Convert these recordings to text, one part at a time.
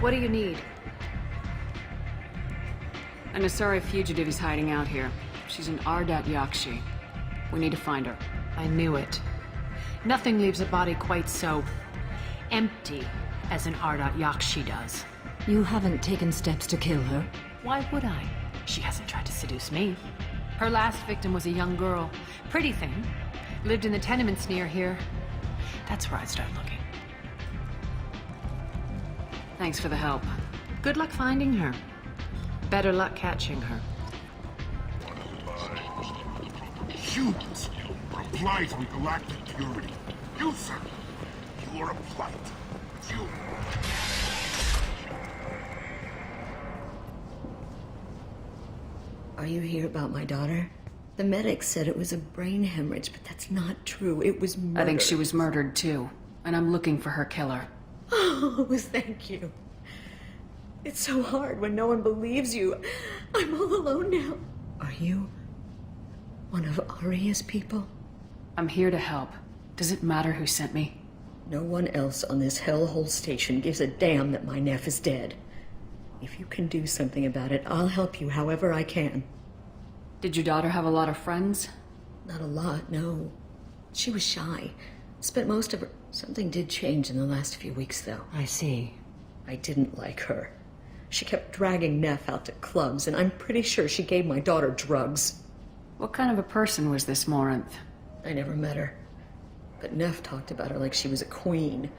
What do you need? An Asari fugitive is hiding out here. She's an Ardat Yakshi. We need to find her. I knew it. Nothing leaves a body quite so empty as an Ardat Yakshi does. You haven't taken steps to kill her? Why would I? She hasn't tried to seduce me. Her last victim was a young girl. Pretty thing. Lived in the tenements near here. That's where I'd start looking. Thanks for the help. Good luck finding her. Better luck catching her. Humans are a blight on galactic purity. You, sir, you are a blight. You. Are you here about my daughter? The medics said it was a brain hemorrhage, but that's not true. It was murder. I think she was murdered too, and I'm looking for her killer. Oh, thank you. It's so hard when no one believes you. I'm all alone now. Are you one of Aria's people? I'm here to help. Does it matter who sent me? No one else on this hellhole station gives a damn that my nephew is dead. If you can do something about it, I'll help you however I can. Did your daughter have a lot of friends? Not a lot, no. She was shy. Spent most of her... Something did change in the last few weeks, though. I see. I didn't like her. She kept dragging Neff out to clubs, and I'm pretty sure she gave my daughter drugs. What kind of a person was this Morint? I never met her. But Neff talked about her like she was a queen.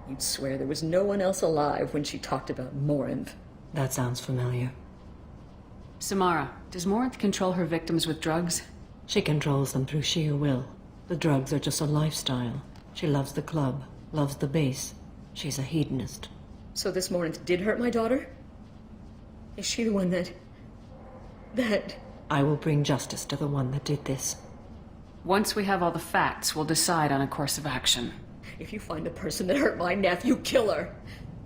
You'd swear there was no one else alive when she talked about Morint. That sounds familiar. Samara, does Morint control her victims with drugs? She controls them through sheer will. The drugs are just a lifestyle. She loves the club, loves the base. She's a hedonist. So this Morint did hurt my daughter? Is she the one that... I will bring justice to the one that did this. Once we have all the facts, we'll decide on a course of action. If you find the person that hurt my nephew, kill her.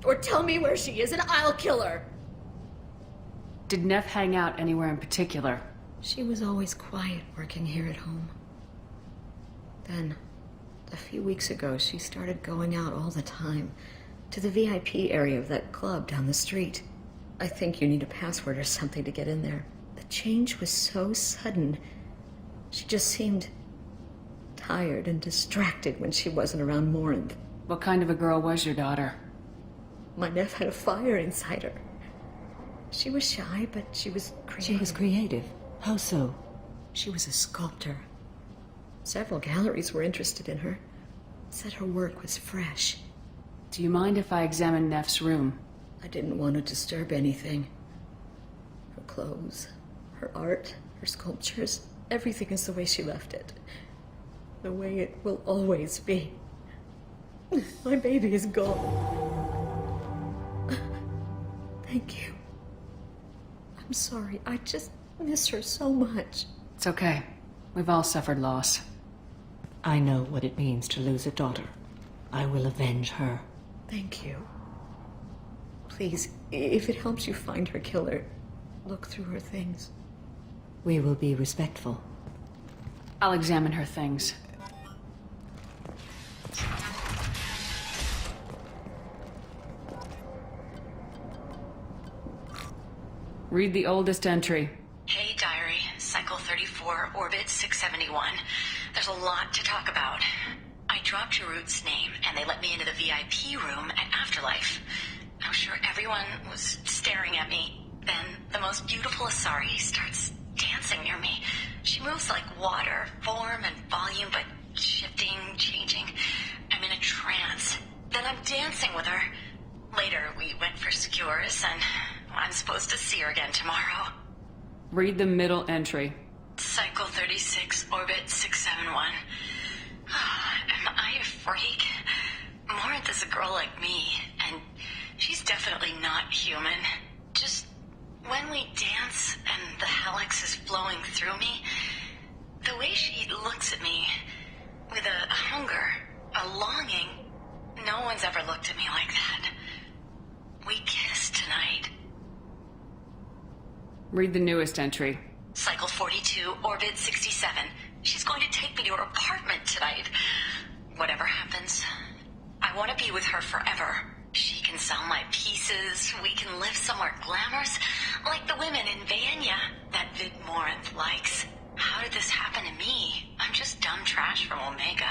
Or tell me where she is and I'll kill her. Did Neff hang out anywhere in particular? She was always quiet working here at home. Then, a few weeks ago, she started going out all the time to the VIP area of that club down the street. I think you need a password or something to get in there. The change was so sudden. She just seemed tired and distracted when she wasn't around Morint. What kind of a girl was your daughter? My nephew had a fire inside her. She was shy, but she was creative. She was creative? How so? She was a sculptor. Several galleries were interested in her. Said her work was fresh. Do you mind if I examine Neff's room? I didn't want to disturb anything. Her clothes, her art, her sculptures, everything is the way she left it. The way it will always be. My baby is gone. Thank you. I'm sorry. I just miss her so much. It's okay. We've all suffered loss. I know what it means to lose a daughter. I will avenge her. Thank you. Please, if it helps you find her killer, look through her things. We will be respectful. I'll examine her things. Read the oldest entry. Hey, Diary. Cycle 34, Orbit 671. There's a lot to talk about. I dropped Jarut's name, and they let me into the VIP room at Afterlife. I'm sure everyone was staring at me. Then the most beautiful Asari starts dancing near me. She moves like water, form and volume, but shifting, changing. I'm in a trance. Then I'm dancing with her. Later, we went for skewers, and I'm supposed to see her again tomorrow. Read the middle entry. Cycle 36, Orbit 671. Am I a freak? Morint is a girl like me, and she's definitely not human. Just when we dance and the helix is flowing through me, the way she looks at me with a hunger, a longing, no one's ever looked at me like that. We kissed tonight. Read the newest entry. Cycle 42, Orbit 67. She's going to take me to her apartment tonight. Whatever happens, I want to be with her forever. She can sell my pieces. We can live somewhere glamorous, like the women in Vienna that Vid Morint likes. How did this happen to me? I'm just dumb trash from Omega.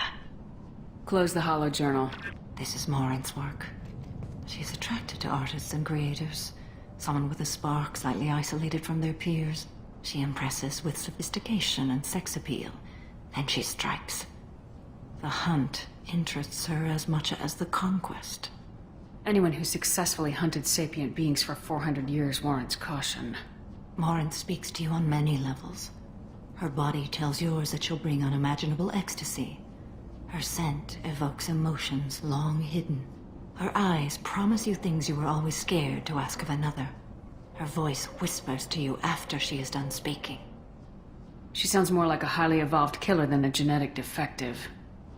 Close the hollow journal. This is Morint's work. She's attracted to artists and creators. Someone with a spark, slightly isolated from their peers. She impresses with sophistication and sex appeal. Then she strikes. The hunt interests her as much as the conquest. Anyone who successfully hunted sapient beings for 400 years warrants caution. Morint speaks to you on many levels. Her body tells yours that she'll bring unimaginable ecstasy. Her scent evokes emotions long hidden. Her eyes promise you things you were always scared to ask of another. Her voice whispers to you after she is done speaking. She sounds more like a highly evolved killer than a genetic defective.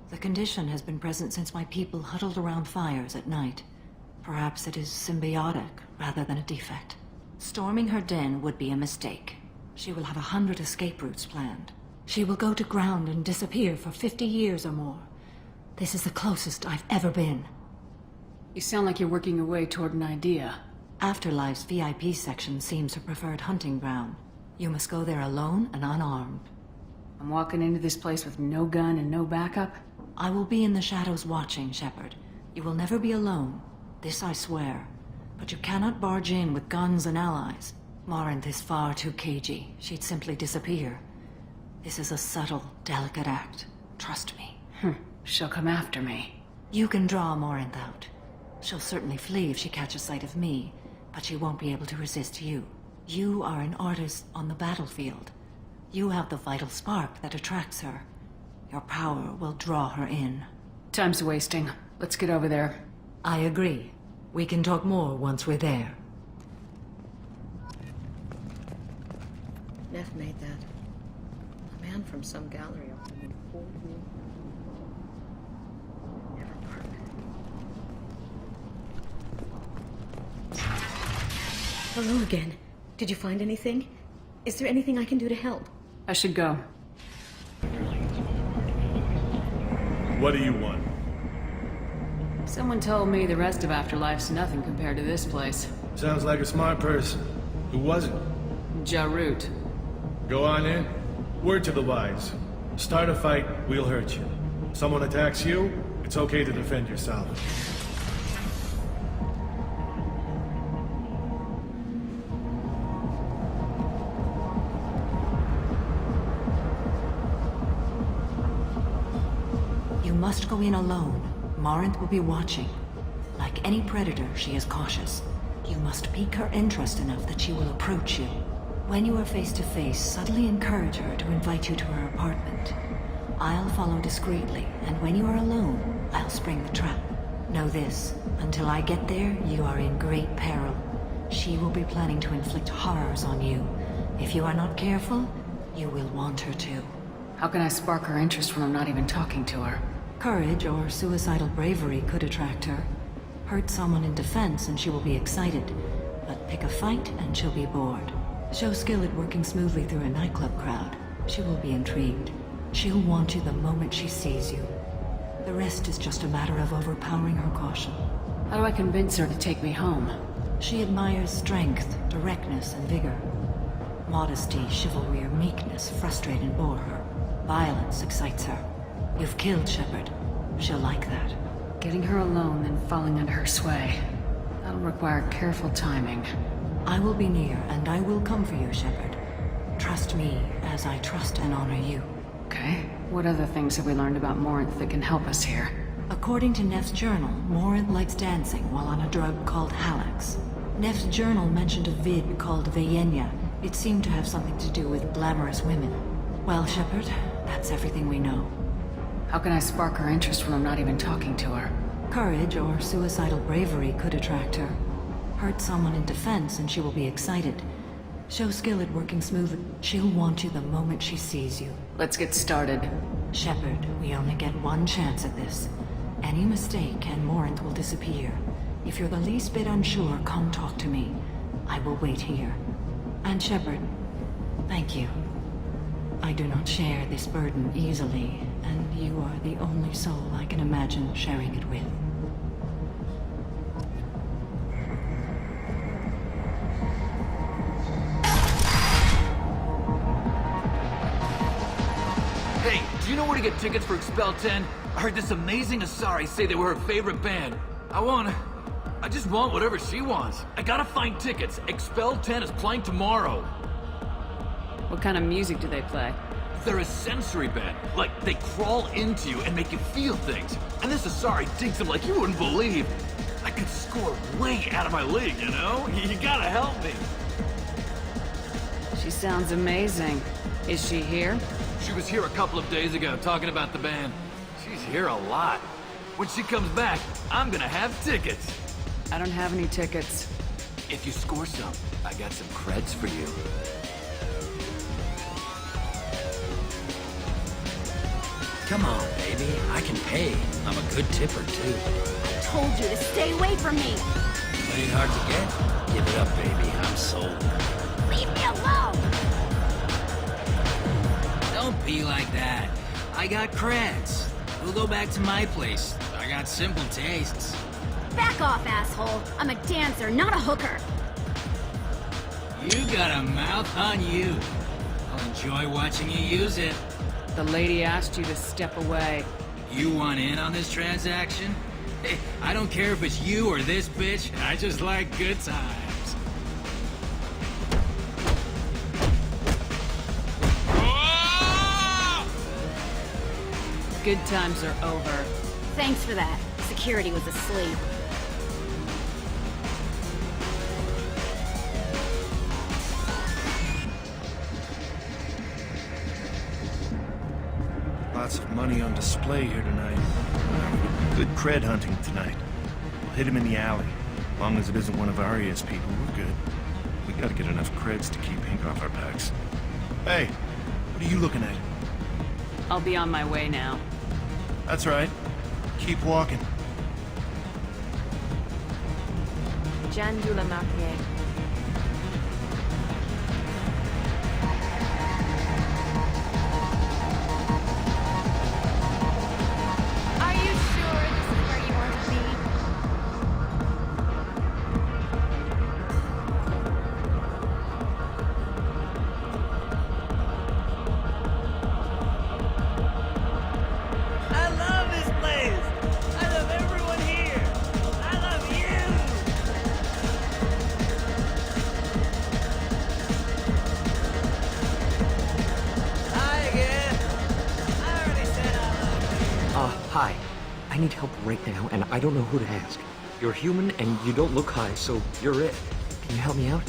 The condition has been present since my people huddled around fires at night. Perhaps it is symbiotic rather than a defect. Storming her den would be a mistake. She will have 100 escape routes planned. She will go to ground and disappear for 50 years or more. This is the closest I've ever been. You sound like you're working your way toward an idea. Afterlife's VIP section seems her preferred hunting ground. You must go there alone and unarmed. I'm walking into this place with no gun and no backup? I will be in the shadows watching, Shepard. You will never be alone. This I swear. But you cannot barge in with guns and allies. Morint is far too cagey. She'd simply disappear. This is a subtle, delicate act. Trust me. She'll come after me. You can draw Morint out. She'll certainly flee if she catches sight of me, but she won't be able to resist you. You are an artist on the battlefield. You have the vital spark that attracts her. Your power will draw her in. Time's wasting. Let's get over there. I agree. We can talk more once we're there. Neff made that. A man from some gallery off the Never park. Hello again. Did you find anything? Is there anything I can do to help? I should go. What do you want? Someone told me the rest of Afterlife's nothing compared to this place. Sounds like a smart person. Who was it? Jarut. Go on in. Word to the wise. Start a fight, we'll hurt you. Someone attacks you, it's okay to defend yourself. You must go in alone. Morint will be watching. Like any predator, she is cautious. You must pique her interest enough that she will approach you. When you are face to face, subtly encourage her to invite you to her apartment. I'll follow discreetly, and when you are alone, I'll spring the trap. Know this, until I get there, you are in great peril. She will be planning to inflict horrors on you. If you are not careful, you will want her to. How can I spark her interest when I'm not even talking to her? Courage or suicidal bravery could attract her. Hurt someone in defense and she will be excited. But pick a fight and she'll be bored. Show skill at working smoothly through a nightclub crowd. She will be intrigued. She'll want you the moment she sees you. The rest is just a matter of overpowering her caution. How do I convince her to take me home? She admires strength, directness, and vigor. Modesty, chivalry, or meekness frustrate and bore her. Violence excites her. You've killed Shepard. She'll like that. Getting her alone, then falling under her sway. That'll require careful timing. I will be near, and I will come for you, Shepard. Trust me, as I trust and honor you. Okay. What other things have we learned about Morint that can help us here? According to Neff's journal, Morint likes dancing while on a drug called Halax. Neff's journal mentioned a vid called Vienna. It seemed to have something to do with glamorous women. Well, Shepard, that's everything we know. How can I spark her interest when I'm not even talking to her? Courage or suicidal bravery could attract her. Hurt someone in defense and she will be excited. Show skill at working smoothly. She'll want you the moment she sees you. Let's get started. Shepard, we only get one chance at this. Any mistake and Morint will disappear. If you're the least bit unsure, come talk to me. I will wait here. And Shepard, thank you. I do not share this burden easily, and you are the only soul I can imagine sharing it with. Hey, do you know where to get tickets for Expel 10? I heard this amazing Asari say they were her favorite band. I just want whatever she wants. I gotta find tickets. Expel 10 is playing tomorrow. What kind of music do they play? They're a sensory band. Like, they crawl into you and make you feel things. And this Asari digs them like you wouldn't believe. I could score way out of my league, you know? You gotta help me. She sounds amazing. Is she here? She was here a couple of days ago talking about the band. She's here a lot. When she comes back, I'm gonna have tickets. I don't have any tickets. If you score some, I got some creds for you. Come on, baby. I can pay. I'm a good tipper, too. I told you to stay away from me! It ain't hard to get. Give it up, baby. I'm sold. Leave me alone! Don't be like that. I got creds. We'll go back to my place. I got simple tastes. Back off, asshole! I'm a dancer, not a hooker! You got a mouth on you. I'll enjoy watching you use it. The lady asked you to step away. You want in on this transaction? Hey, I don't care if it's you or this bitch. I just like good times. Good times are over. Thanks for that. Security was asleep. Lots of money on display here tonight. Good cred hunting tonight. We'll hit him in the alley. As long as it isn't one of Arya's people, we're good. We gotta get enough creds to keep ink off our backs. Hey, what are you looking at? I'll be on my way now. That's right. Keep walking. Jandula Mapier. Are you sure this is where you want to be? I love this place! I love everyone here! I love you! Hi again! I already said I love you. Hi. I need help right now, and I don't know who to ask. You're human, and you don't look high, so you're it. Can you help me out?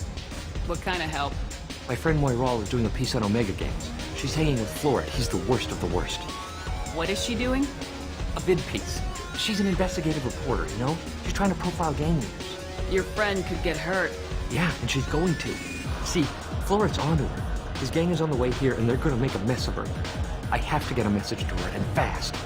What kind of help? My friend Moiral is doing a piece on Omega Games. She's hanging with Floret. He's the worst of the worst. What is she doing? A vid piece. She's an investigative reporter, you know? She's trying to profile gang leaders. Your friend could get hurt. Yeah, and she's going to. See, Floret's onto her. His gang is on the way here, and they're gonna make a mess of her. I have to get a message to her, and fast.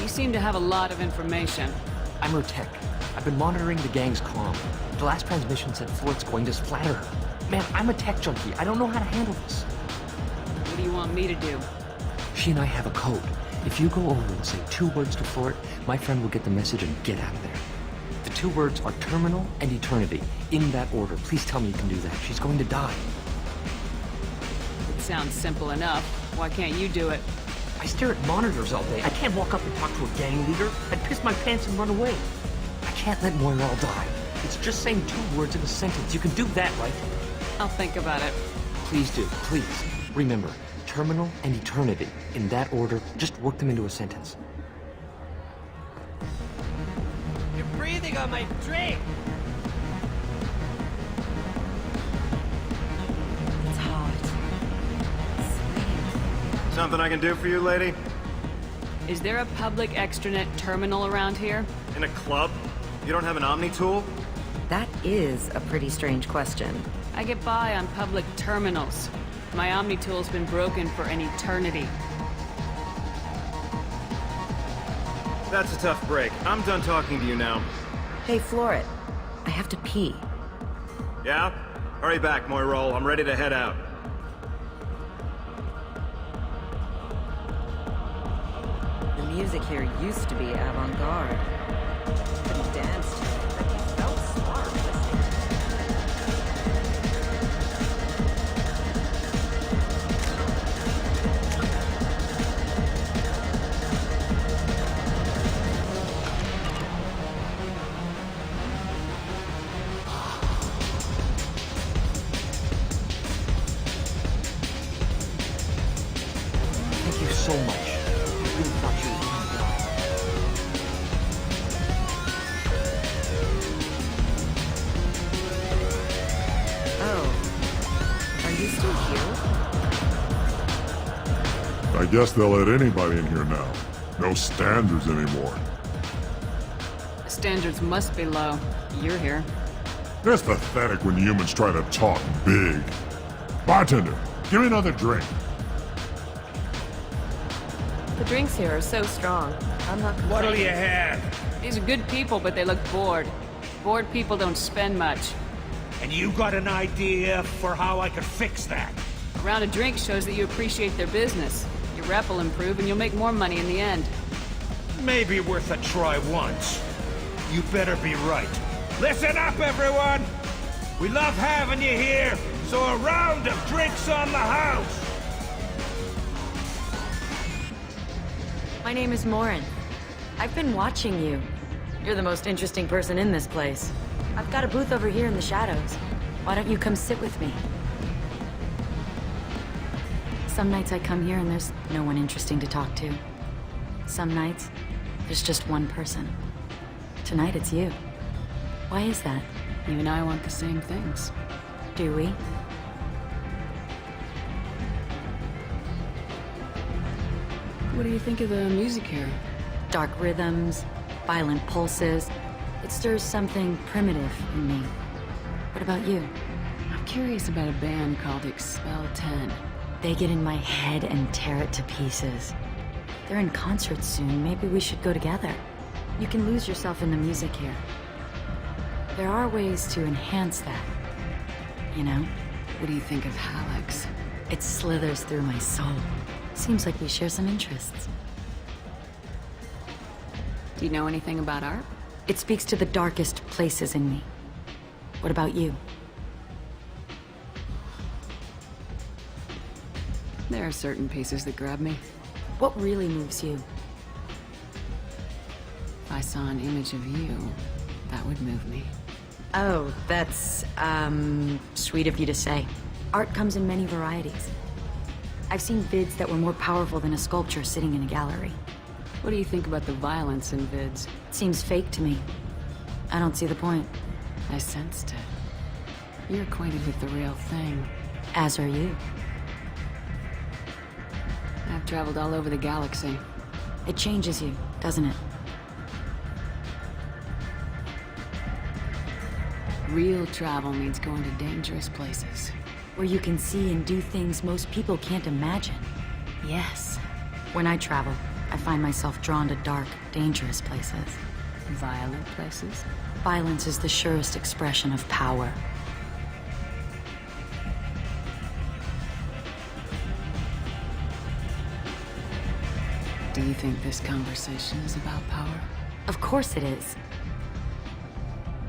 You seem to have a lot of information. I'm her tech. I've been monitoring the gang's comm. The last transmission said Floret's going to splatter her. Man, I'm a tech junkie. I don't know how to handle this. What do you want me to do? She and I have a code. If you go over and say 2 words to Floret, my friend will get the message and get out of there. The 2 words are terminal and eternity. In that order. Please tell me you can do that. She's going to die. It sounds simple enough. Why can't you do it? I stare at monitors all day. I can't walk up and talk to a gang leader. I'd piss my pants and run away. I can't let Moiral die. It's just saying 2 words in a sentence. You can do that, right? I'll think about it. Please do, please. Remember, terminal and eternity. In that order, just work them into a sentence. You're breathing on my drink! It's hot. Something I can do for you, lady? Is there a public extranet terminal around here? In a club? You don't have an Omni tool? That is a pretty strange question. I get by on public terminals. My Omni tool's been broken for an eternity. That's a tough break. I'm done talking to you now. Hey, Floret. I have to pee. Yeah? Hurry back, Moiral. I'm ready to head out. The music here used to be avant-garde. Couldn't dance to it, but you felt smart listening. so much. I really thought you were going to die. Oh. Are you still here? I guess they'll let anybody in here now. No standards anymore. Standards must be low. You're here. It's pathetic when humans try to talk big. Bartender, give me another drink. The drinks here are so strong. I'm not complaining. What'll you have? These are good people, but they look bored. Bored people don't spend much. And you got an idea for how I could fix that? A round of drinks shows that you appreciate their business. Your rep will improve and you'll make more money in the end. Maybe worth a try once. You better be right. Listen up, everyone! We love having you here, so a round of drinks on the house! My name is Morint. I've been watching you. You're the most interesting person in this place. I've got a booth over here in the shadows. Why don't you come sit with me? Some nights I come here and there's no one interesting to talk to. Some nights, there's just one person. Tonight it's you. Why is that? You and I want the same things. Do we? What do you think of the music here? Dark rhythms, violent pulses. It stirs something primitive in me. What about you? I'm curious about a band called Expel 10. They get in my head and tear it to pieces. They're in concert soon. Maybe we should go together. You can lose yourself in the music here. There are ways to enhance that. You know? What do you think of Hallex? It slithers through my soul. Seems like we share some interests. Do you know anything about art? It speaks to the darkest places in me. What about you? There are certain pieces that grab me. What really moves you? If I saw an image of you, that would move me. Oh, that's, sweet of you to say. Art comes in many varieties. I've seen vids that were more powerful than a sculpture sitting in a gallery. What do you think about the violence in vids? It seems fake to me. I don't see the point. I sensed it. You're acquainted with the real thing. As are you. I've traveled all over the galaxy. It changes you, doesn't it? Real travel means going to dangerous places. Where you can see and do things most people can't imagine. Yes. When I travel, I find myself drawn to dark, dangerous places. Violent places? Violence is the surest expression of power. Do you think this conversation is about power? Of course it is.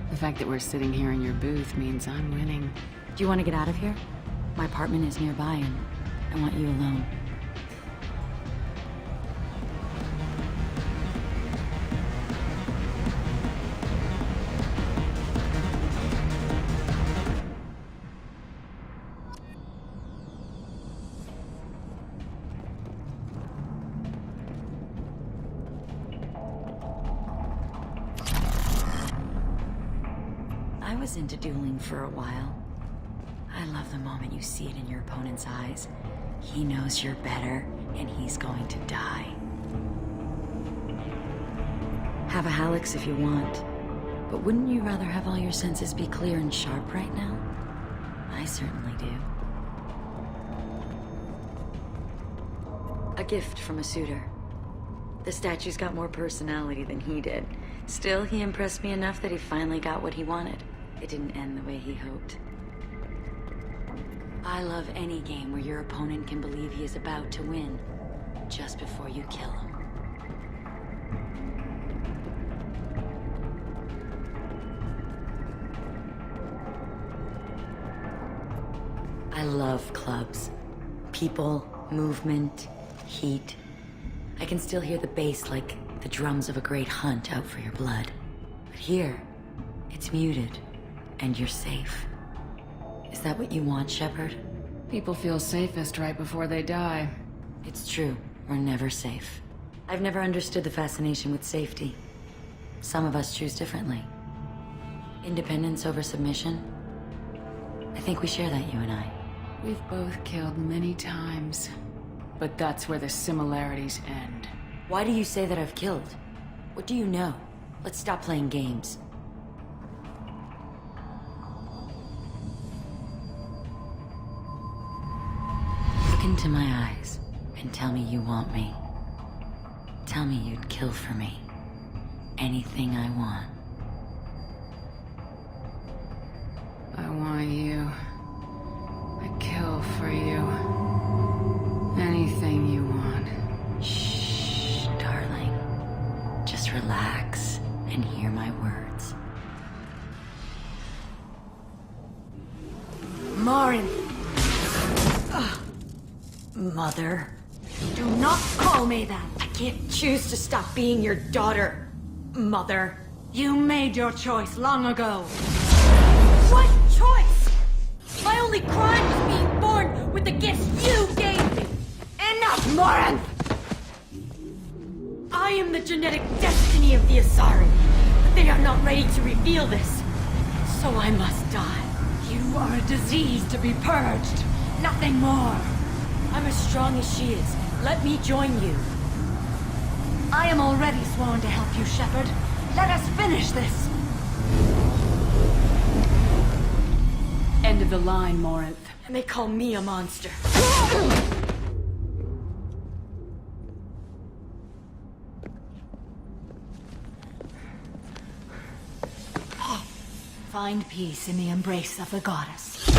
The fact that we're sitting here in your booth means I'm winning. Do you want to get out of here? My apartment is nearby and I want you alone. I was into dueling for a while. I love the moment you see it in your opponent's eyes. He knows you're better, and he's going to die. Have a Hallex if you want, but wouldn't you rather have all your senses be clear and sharp right now? I certainly do. A gift from a suitor. The statue's got more personality than he did. Still, he impressed me enough that he finally got what he wanted. It didn't end the way he hoped. I love any game where your opponent can believe he is about to win, just before you kill him. I love clubs. People, movement, heat. I can still hear the bass like the drums of a great hunt out for your blood. But here, it's muted, and you're safe. Is that what you want, Shepard? People feel safest right before they die. It's true. We're never safe. I've never understood the fascination with safety. Some of us choose differently. Independence over submission. I think we share that, you and I. We've both killed many times. But that's where the similarities end. Why do you say that I've killed? What do you know? Let's stop playing games. Look into my eyes and tell me you want me. Tell me you'd kill for me. Anything I want. I want you. I'd kill for you. Anything you want. Shh, darling. Just relax and hear my words. Morint! Mother. Do not call me that! I can't choose to stop being your daughter, Mother. You made your choice long ago. What choice? My only crime was being born with the gifts you gave me! Enough, Morint! I am the genetic destiny of the Asari, but they are not ready to reveal this. So I must die. You are a disease to be purged. Nothing more. I'm as strong as she is. Let me join you. I am already sworn to help you, Shepard. Let us finish this. End of the line, Morint. And they call me a monster. Find peace in the embrace of the goddess.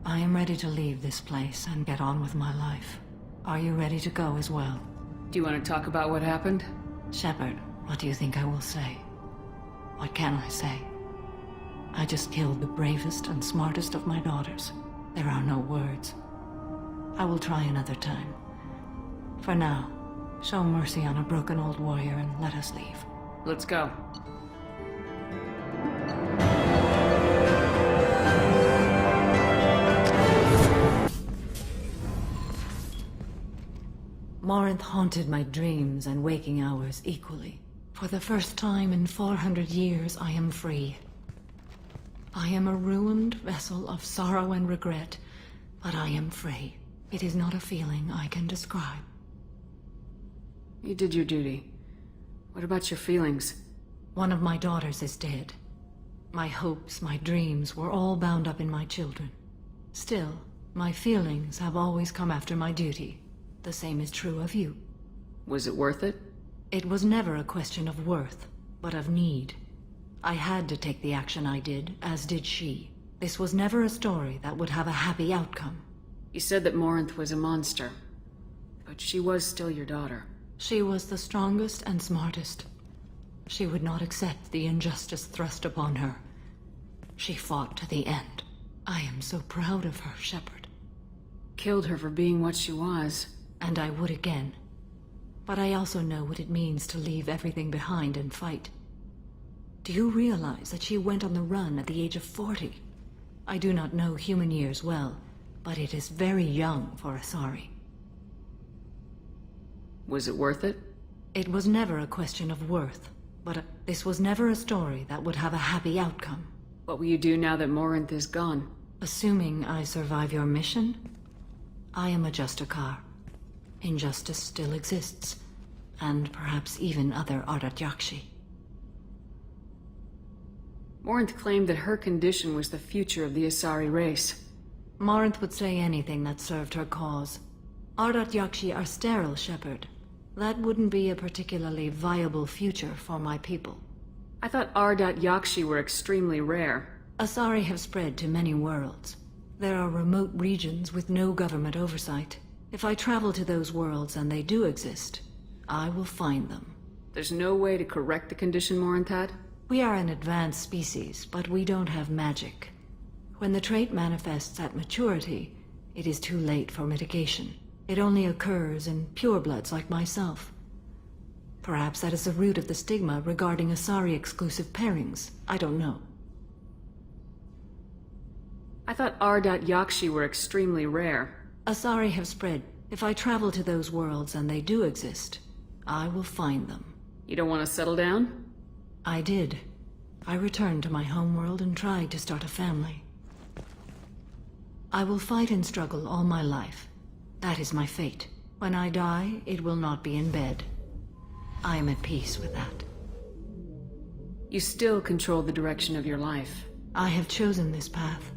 I am ready to leave this place and get on with my life. Are you ready to go as well? Do you want to talk about what happened? Shepard, what do you think I will say? What can I say? I just killed the bravest and smartest of my daughters. There are no words. I will try another time. For now, show mercy on a broken old warrior and let us leave. Let's go. Morint haunted my dreams and waking hours equally. For the first time in 400 years, I am free. I am a ruined vessel of sorrow and regret, but I am free. It is not a feeling I can describe. You did your duty. What about your feelings? One of my daughters is dead. My hopes, my dreams were all bound up in my children. Still, my feelings have always come after my duty. The same is true of you. Was it worth it? It was never a question of worth, but of need. I had to take the action I did, as did she. This was never a story that would have a happy outcome. You said that Morint was a monster, but she was still your daughter. She was the strongest and smartest. She would not accept the injustice thrust upon her. She fought to the end. I am so proud of her, Shepard. Killed her for being what she was. And I would again. But I also know what it means to leave everything behind and fight. Do you realize that she went on the run at the age of 40? I do not know human years well, but it is very young for Asari. Was it worth it? It was never a question of worth, but this was never a story that would have a happy outcome. What will you do now that Morint is gone? Assuming I survive your mission, I am a Justicar. Injustice still exists, and perhaps even other Ardat Yakshi. Morint claimed that her condition was the future of the Asari race. Morint would say anything that served her cause. Ardat Yakshi are sterile, Shepard. That wouldn't be a particularly viable future for my people. I thought Ardat Yakshi were extremely rare. Asari have spread to many worlds. There are remote regions with no government oversight. If I travel to those worlds and they do exist, I will find them. There's no way to correct the condition Morint had? We are an advanced species, but we don't have magic. When the trait manifests at maturity, it is too late for mitigation. It only occurs in purebloods like myself. Perhaps that is the root of the stigma regarding Asari-exclusive pairings. I don't know. I thought R.Yakshi were extremely rare. Asari have spread. If I travel to those worlds and they do exist, I will find them. You don't want to settle down? I did. I returned to my homeworld and tried to start a family. I will fight and struggle all my life. That is my fate. When I die, it will not be in bed. I am at peace with that. You still control the direction of your life. I have chosen this path.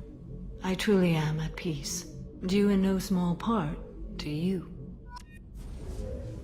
I truly am at peace. Due in no small part to you.